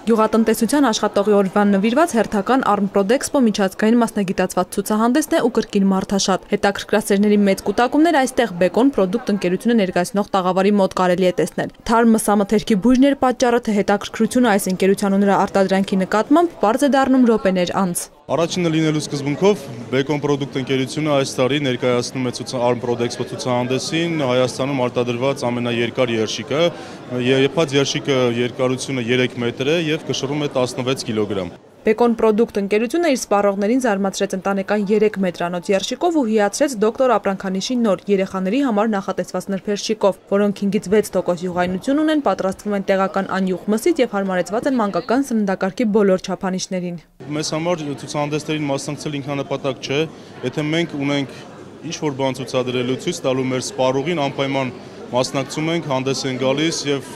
Գյուղատնտեսության աշխատողի օրվան նվիրված հերթական Armprodex-Expo միջազգային մասնագիտացված ցուցահանդեսն է ու կրկին մարդաշատ։ Հետաքրքրասերների մեծ կուտակումներ այստեղ Bacon Product ընկերությունը ներկայացնող տաղավարի մոտ կարելի է տեսնել։ Թարմ մսամթերքի բույրն էր պատճառը, թե հետաքրքրությունը այս ընկերության ու նրա արտադրանքի նկատմամբ պարզ է դառնում րոպեներ անց։ Առաջինը լինելու սկզբունքով Bacon Product ընկերությունը այս տարի ներկայացնում է Armprodex-Expo ցուցահանդեսին Հայաստանում արտադրված ամենաերկար երշիկը։ Եփած երշիկը երկարությունը 3 մետր է եւ կշռում է 16 կիլոգրամ։ Bacon Product ընկերությունը իր սպառողներին զարմացրեց ընտանեկան 3 մետրանոց երշիկով ու հիացրեց դոկտոր Ապրանքանիշի նոր երեխաների համար նախատեսված նրբերշիկով, որոնք 5-6% յուղայնություն ունեն, պատրաստվում են տեղական անյուղ մսից եւ հարմարեցված են մանկական սննդակարգի բոլոր չափանիշներին։ Մեզ համար ցուցահանդեսներին մասնակցել ինքնանպատակ չէ, եթե մենք ունենք ինչ-որ բան ցուցադրելու, ցույց տալու մեր սպառողին, անպայման մասնակցում ենք, հանդես են գալիս եւ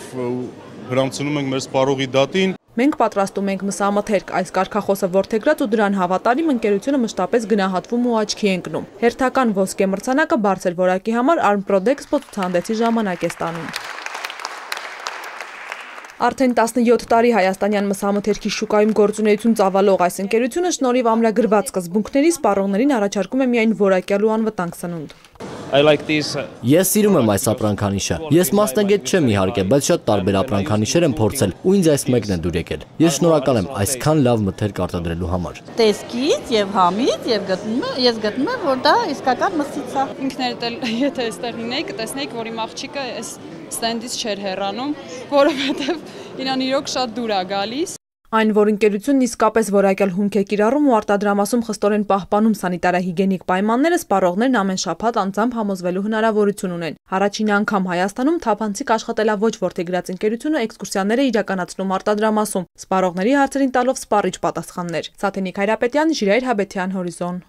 հրամցնում ենք մեր սպառողի դատին։ Մենք պատրաստում ենք մսամթերք, այս կարգախոսը որդեգրած ու դրան հավատարիմ ընկերությունը մշտապես գնահատվում ու աչքի է ընկնում։ Հերթական ոսկե մրցանակը բարձր որակի համար Armprodex-Expo ցուցահանդեսի ժամանակ է ստանում։ Արդեն 17 տարի հայաստանյան մսամթերքի շուկայում գործունեություն ծավալող այս ընկերությունը շնորհիվ ամրագրված սկզբունքների սպառողներին առաջարկում է միայն որակյալ ու անվտանգ սնունդ։ Ես սիրում եմ այս ապրանքանիշը։ Ես մասնագետ չեմ իհարկե, բայց շատ տարբեր ապրանքանիշեր եմ փորձել ու ինձ այս մեկն է դուր եկել։ Ես շնորհակալ եմ այսքան լավ մթերք արտադրելու համար։ Տեսքից եւ համից եւ ես գտնում եմ, որ դա իսկական մսից է։ Ինքներդ էլ եթե այստեղ լինեիք, կտեսնեիք, որ իմ աղջիկը այս ստենդից չէր հեռանում, որովհետեւ իրան իրոք շատ դուր է գալիս։ Այն, որ ընկերությունն իսկապես որակյալ հումք է կիրառում ու արտադրամասում խստորեն պահպանում սանիտարահիգիենիկ պայմանները, սպառողներն ամեն շաբաթ անձամբ համոզվելու հնարավորություն ունեն։ Առաջին անգամ Հայաստանում թափանցիկ աշխատելաոճ որդեգրած ընկերությունը էքսկուրսիաներ է իրականացնում արտադրամասում, սպառողների հարցերին տալով սպառիչ պատասխաններ։ Սաթենիկ Հայրապետյան, Ժիրայր Հաբետյան, Հորիզոն։